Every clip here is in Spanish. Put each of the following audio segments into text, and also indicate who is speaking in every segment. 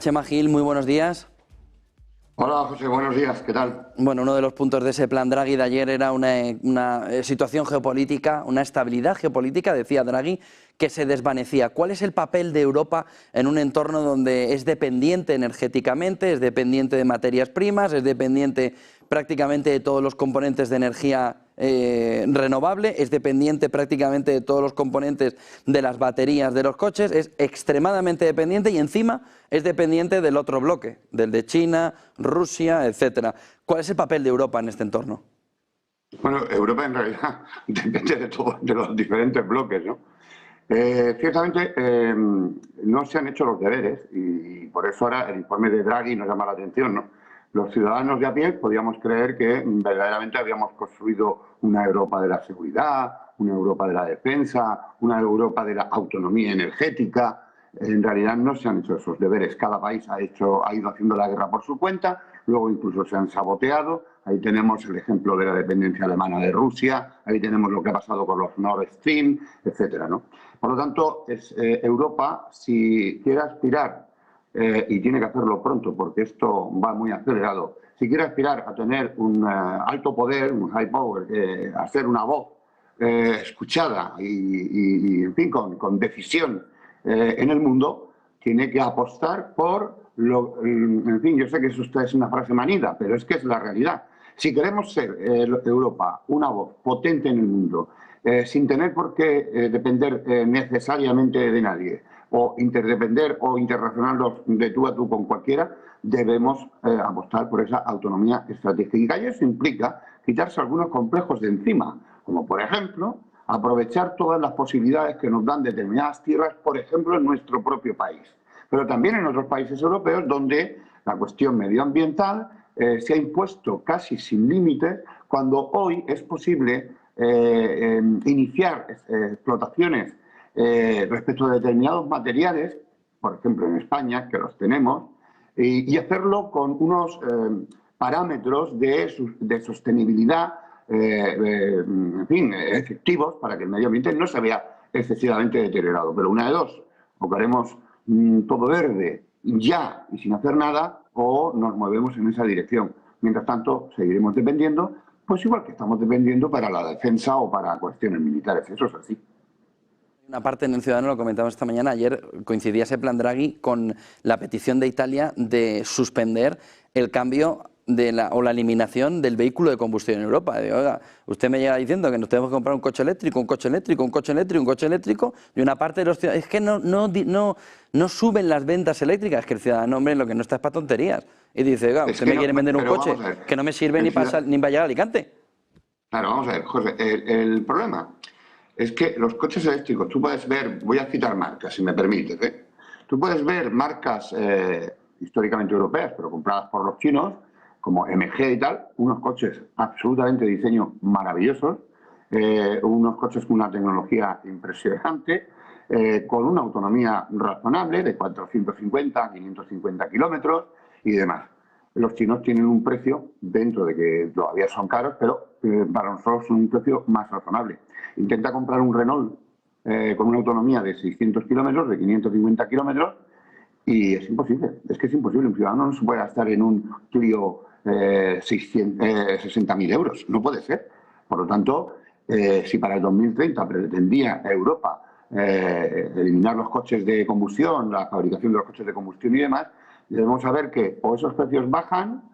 Speaker 1: Chema Gil, muy buenos días.
Speaker 2: Hola José, buenos días, ¿qué tal?
Speaker 1: Bueno, uno de los puntos de ese plan Draghi de ayer era una situación geopolítica, una estabilidad geopolítica, decía Draghi, que se desvanecía. ¿Cuál es el papel de Europa en un entorno donde es dependiente energéticamente, es dependiente de materias primas, es dependiente prácticamente de todos los componentes de energía renovable, es dependiente prácticamente de todos los componentes de las baterías de los coches, es extremadamente dependiente y encima es dependiente del otro bloque, del de China, Rusia, etcétera? ¿Cuál es el papel de Europa en este entorno?
Speaker 2: Bueno, Europa en realidad depende de todos de los diferentes bloques, ¿no? Ciertamente no se han hecho los deberes y por eso ahora el informe de Draghi nos llama la atención, ¿no? Los ciudadanos de a pie podíamos creer que verdaderamente habíamos construido una Europa de la seguridad, una Europa de la defensa, una Europa de la autonomía energética. En realidad no se han hecho esos deberes. Cada país ha ido haciendo la guerra por su cuenta, luego incluso se han saboteado. Ahí tenemos el ejemplo de la dependencia alemana de Rusia, ahí tenemos lo que ha pasado con los Nord Stream, etcétera, ¿no? Por lo tanto, Europa, si quiere aspirar, y tiene que hacerlo pronto porque esto va muy acelerado, si quiere aspirar a tener un alto poder, un high power, a ser una voz escuchada en fin, con decisión en el mundo, tiene que apostar por en fin, yo sé que eso es una frase manida, pero es que es la realidad. Si queremos ser Europa una voz potente en el mundo, sin tener por qué depender necesariamente de nadie, o interdepender o interrelacionarnos de tú a tú con cualquiera, debemos apostar por esa autonomía estratégica. Y eso implica quitarse algunos complejos de encima, como por ejemplo aprovechar todas las posibilidades que nos dan determinadas tierras, por ejemplo en nuestro propio país, pero también en otros países europeos donde la cuestión medioambiental se ha impuesto casi sin límites, cuando hoy es posible iniciar explotaciones respecto de determinados materiales, por ejemplo en España, que los tenemos, y hacerlo con unos parámetros de sostenibilidad, en fin, efectivos para que el medio ambiente no se vea excesivamente deteriorado. Pero una de dos, o queremos todo verde ya y sin hacer nada, o nos movemos en esa dirección. Mientras tanto, seguiremos dependiendo, pues igual que estamos dependiendo para la defensa o para cuestiones militares. Eso es así.
Speaker 1: Una parte en el Ciudadano, lo comentamos esta mañana, ayer coincidía ese plan Draghi con la petición de Italia de suspender el cambio o la eliminación del vehículo de combustión en Europa. Digo, oiga, usted me llega diciendo que nos tenemos que comprar un coche eléctrico, un coche eléctrico, un coche eléctrico, un coche eléctrico, y una parte de los ciudadanos, es que no suben las ventas eléctricas, es que el ciudadano, hombre, lo que no está es para tonterías. Y dice, oiga, usted me quiere vender un coche que no me sirve ni para llegar a Alicante.
Speaker 2: Claro, vamos a ver, José, el problema es que los coches eléctricos, tú puedes ver, voy a citar marcas, si me permites, ¿eh? Tú puedes ver marcas históricamente europeas, pero compradas por los chinos, como MG y tal, unos coches absolutamente de diseño maravillosos, unos coches con una tecnología impresionante, con una autonomía razonable de 450, 550 kilómetros y demás. Los chinos tienen un precio, dentro de que todavía son caros, pero para nosotros son un precio más razonable. Intenta comprar un Renault con una autonomía de 600 kilómetros, de 550 kilómetros, y es imposible. Es que es imposible. Un ciudadano no se puede gastar en un Clio 60.000 euros. No puede ser. Por lo tanto, si para el 2030 pretendía Europa eliminar los coches de combustión, la fabricación de los coches de combustión y demás, debemos saber que o esos precios bajan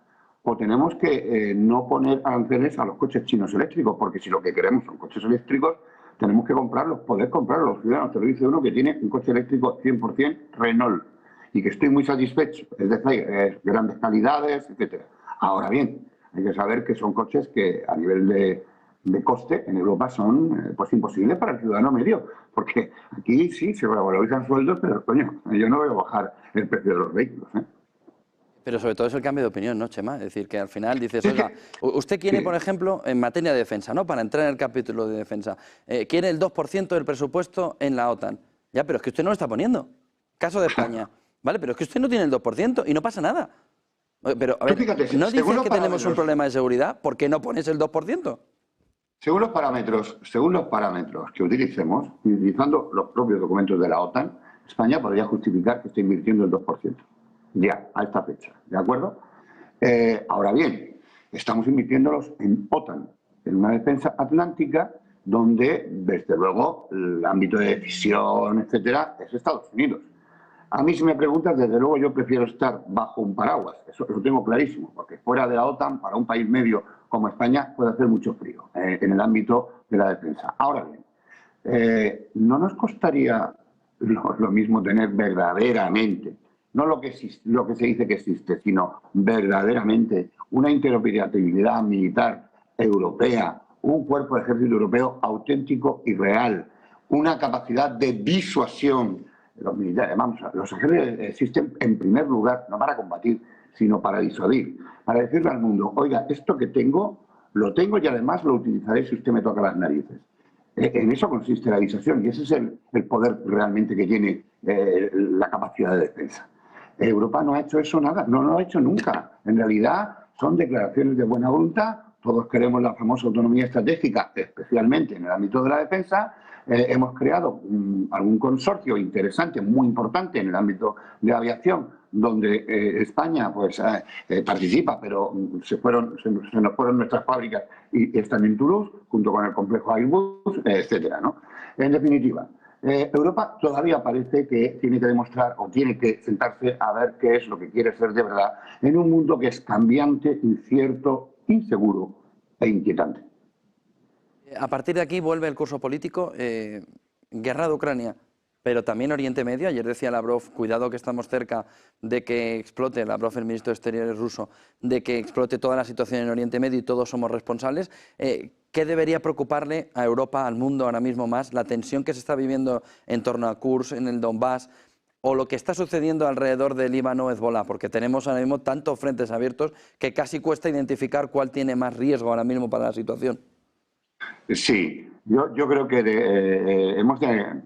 Speaker 2: o tenemos que no poner aranceles a los coches chinos eléctricos, porque si lo que queremos son coches eléctricos, tenemos que comprarlos, poder comprarlos. Los ciudadanos, te lo dice uno que tiene un coche eléctrico 100% Renault y que estoy muy satisfecho, es decir, grandes calidades, etcétera. Ahora bien, hay que saber que son coches que a nivel de coste en Europa son pues imposibles para el ciudadano medio, porque aquí sí se revalorizan sueldos, pero coño, yo no voy a bajar el precio de los vehículos, ¿eh?
Speaker 1: Pero sobre todo es el cambio de opinión, ¿no, Chema? Es decir, que al final dices, oiga, usted quiere, por ejemplo, en materia de defensa, ¿no? Para entrar en el capítulo de defensa, quiere el 2% del presupuesto en la OTAN. Ya, pero es que usted no lo está poniendo. Caso de España. ¿Vale? Pero es que usted no tiene el 2% y no pasa nada. Pero, a ver,
Speaker 2: fíjate,
Speaker 1: ¿no dices que tenemos un problema de seguridad? ¿Por qué no pones el 2%?
Speaker 2: Según los parámetros que utilicemos, utilizando los propios documentos de la OTAN, España podría justificar que esté invirtiendo el 2%. ya, a esta fecha, ¿de acuerdo? Ahora bien, estamos invirtiéndolos en OTAN, en una defensa atlántica donde, desde luego, el ámbito de decisión, etcétera, es Estados Unidos. A mí, si me preguntas, desde luego yo prefiero estar bajo un paraguas, eso lo tengo clarísimo, porque fuera de la OTAN, para un país medio como España, puede hacer mucho frío en el ámbito de la defensa. Ahora bien, ¿no nos costaría lo mismo tener verdaderamente, no lo que se dice que existe, sino verdaderamente una interoperabilidad militar europea, un cuerpo de ejército europeo auténtico y real, una capacidad de disuasión? Los militares, vamos, los ejércitos existen en primer lugar no para combatir, sino para disuadir, para decirle al mundo, oiga, esto que tengo, lo tengo y además lo utilizaré si usted me toca las narices. En eso consiste la disuasión y ese es el poder realmente que tiene la capacidad de defensa. Europa no ha hecho eso nada, no lo ha hecho nunca. En realidad son declaraciones de buena voluntad, todos queremos la famosa autonomía estratégica, especialmente en el ámbito de la defensa. Hemos creado algún consorcio interesante, muy importante en el ámbito de la aviación, donde España pues, participa, pero se nos fueron nuestras fábricas y están en Toulouse, junto con el complejo Airbus, etcétera, ¿no? En definitiva, Europa todavía parece que tiene que demostrar o tiene que sentarse a ver qué es lo que quiere ser de verdad en un mundo que es cambiante, incierto, inseguro e inquietante.
Speaker 1: A partir de aquí vuelve el curso político, guerra de Ucrania, pero también Oriente Medio. Ayer decía Lavrov, cuidado que estamos cerca de que explote, Lavrov, el ministro de Exteriores ruso, de que explote toda la situación en Oriente Medio y todos somos responsables. ¿Qué debería preocuparle a Europa, al mundo ahora mismo más? ¿La tensión que se está viviendo en torno a Kursk, en el Donbass, o lo que está sucediendo alrededor del Líbano, Hezbollah? Porque tenemos ahora mismo tantos frentes abiertos que casi cuesta identificar cuál tiene más riesgo ahora mismo para la situación.
Speaker 2: Sí, yo creo que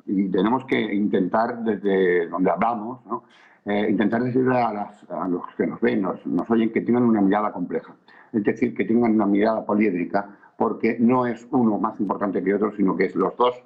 Speaker 2: y tenemos que intentar, desde donde hablamos, ¿no? Intentar decirle a los que nos ven, nos oyen, que tengan una mirada compleja. Es decir, que tengan una mirada poliédrica, porque no es uno más importante que otro, sino que los dos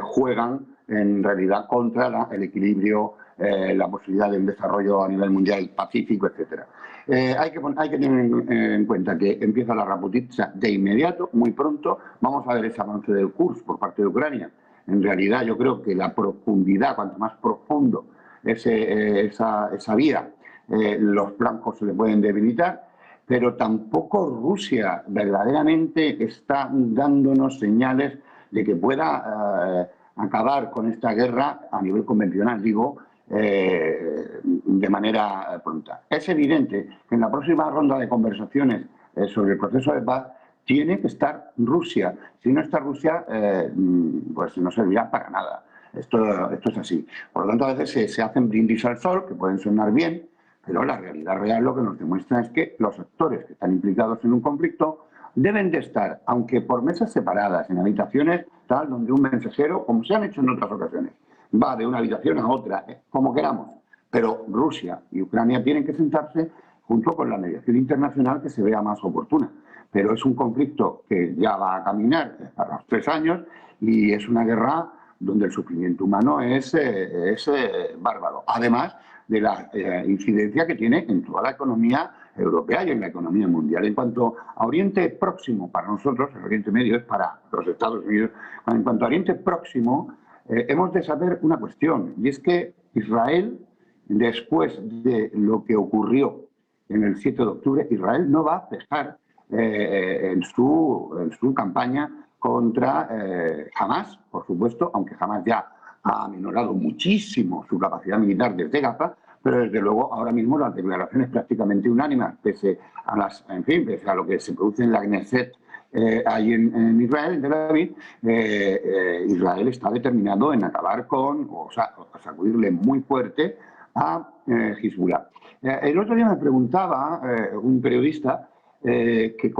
Speaker 2: juegan en realidad contra el equilibrio, la posibilidad del desarrollo a nivel mundial pacífico, etcétera. Hay que tener en cuenta que empieza la Raputica de inmediato, muy pronto. Vamos a ver ese avance del Kursk por parte de Ucrania. En realidad yo creo que la profundidad, cuanto más profundo esa vía, los flancos se le pueden debilitar, pero tampoco Rusia verdaderamente está dándonos señales de que pueda acabar con esta guerra a nivel convencional, digo, de manera pronta. Es evidente que en la próxima ronda de conversaciones sobre el proceso de paz tiene que estar Rusia. Si no está Rusia, pues no servirá para nada. Esto es así. Por lo tanto, a veces se hacen brindis al sol, que pueden sonar bien, pero la realidad real lo que nos demuestra es que los actores que están implicados en un conflicto deben de estar, aunque por mesas separadas, en habitaciones tal, donde un mensajero, como se han hecho en otras ocasiones, va de una habitación a otra, como queramos. Pero Rusia y Ucrania tienen que sentarse junto con la mediación internacional que se vea más oportuna. Pero es un conflicto que ya va a caminar a los 3 años y es una guerra donde el sufrimiento humano es bárbaro. Además de la incidencia que tiene en toda la economía europea y en la economía mundial. En cuanto a Oriente Próximo, para nosotros, el Oriente Medio es para los Estados Unidos, en cuanto a Oriente Próximo, hemos de saber una cuestión, y es que Israel, después de lo que ocurrió en el 7 de octubre, Israel no va a cejar en su campaña contra Hamas, por supuesto, aunque Hamas ya ha aminorado muchísimo su capacidad militar desde Gaza, pero desde luego ahora mismo las declaraciones prácticamente unánimes, pese a lo que se produce en la Knesset ahí en Israel, en Tel Aviv, Israel está determinado en acabar o sacudirle muy fuerte a Hezbollah. El otro día me preguntaba un periodista que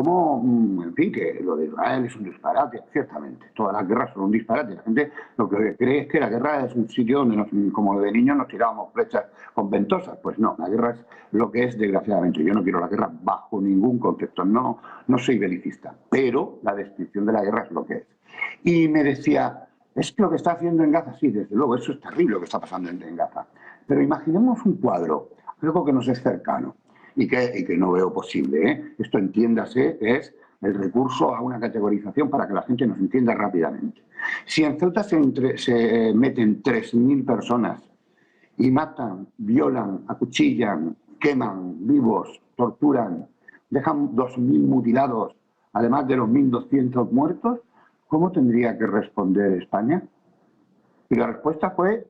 Speaker 2: que lo de Israel es un disparate, ciertamente, todas las guerras son un disparate. La gente lo que cree es que la guerra es un sitio donde, como de niños, nos tirábamos flechas con ventosas. Pues no, la guerra es lo que es, desgraciadamente. Yo no quiero la guerra bajo ningún concepto, no soy belicista, pero la descripción de la guerra es lo que es. Y me decía, es que lo que está haciendo en Gaza, sí, desde luego, eso es terrible lo que está pasando en Gaza. Pero imaginemos un cuadro. algo que nos es cercano y que no veo posible, ¿eh? Esto, entiéndase, es el recurso a una categorización para que la gente nos entienda rápidamente. Si en Ceuta se meten 3.000 personas y matan, violan, acuchillan, queman vivos, torturan, dejan 2.000 mutilados, además de los 1.200 muertos, ¿cómo tendría que responder España? Y la respuesta fue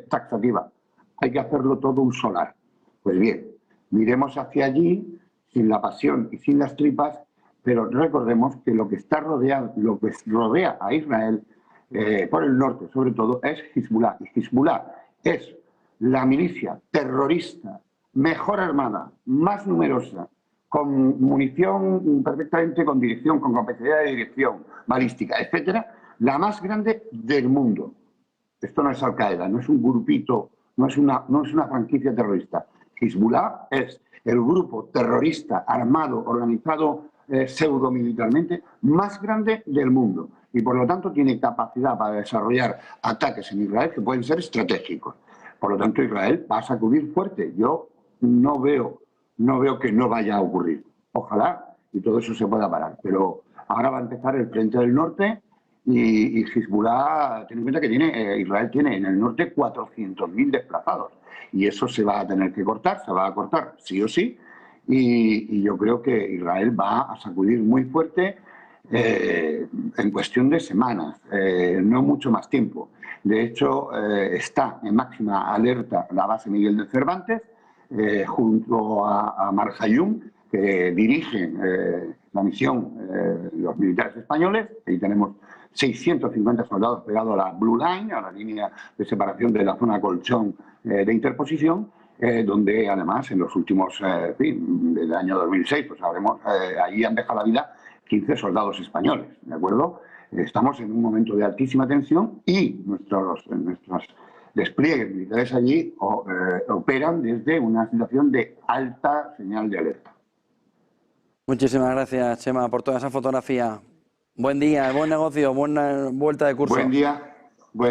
Speaker 2: taxativa. Hay que hacerlo todo un solar. Pues bien, miremos hacia allí, sin la pasión y sin las tripas, pero recordemos que lo que rodea a Israel, por el norte sobre todo, es Hezbollah. Y Hezbollah es la milicia terrorista mejor armada, más numerosa, con munición perfectamente con dirección, con capacidad de dirección balística, etcétera, la más grande del mundo. Esto no es Al-Qaeda, no es un grupito, no es una franquicia terrorista. Hezbollah es el grupo terrorista armado, organizado pseudomilitarmente más grande del mundo y por lo tanto tiene capacidad para desarrollar ataques en Israel que pueden ser estratégicos. Por lo tanto, Israel va a sacudir fuerte. Yo no veo que no vaya a ocurrir. Ojalá y todo eso se pueda parar. Pero ahora va a empezar el frente del norte y Hezbollah, ten en cuenta que Israel tiene en el norte 400.000 desplazados. Y eso se va a tener que cortar, se va a cortar sí o sí. Y yo creo que Israel va a sacudir muy fuerte en cuestión de semanas, no mucho más tiempo. De hecho, está en máxima alerta la base Miguel de Cervantes, junto a Mar Hayum, que dirigen la misión los militares españoles. Ahí tenemos 650 soldados pegados a la Blue Line, a la línea de separación de la zona colchón de interposición, donde además en los últimos, del año 2006, pues sabremos, allí han dejado la vida 15 soldados españoles, ¿de acuerdo? Estamos en un momento de altísima tensión y nuestros despliegues militares allí operan desde una situación de alta señal de alerta.
Speaker 1: Muchísimas gracias, Chema, por toda esa fotografía. Buen día, buen negocio, buena vuelta de curso.
Speaker 2: Buen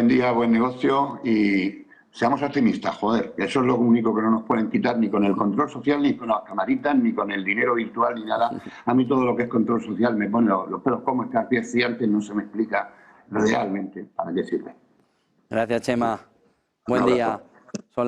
Speaker 2: día, buen negocio y seamos optimistas, joder. Eso es lo único que no nos pueden quitar ni con el control social, ni con las camaritas, ni con el dinero virtual, ni nada. A mí todo lo que es control social me pone los pelos como escarpias y antes no se me explica realmente para qué sirve.
Speaker 1: Gracias, Chema. Buen día.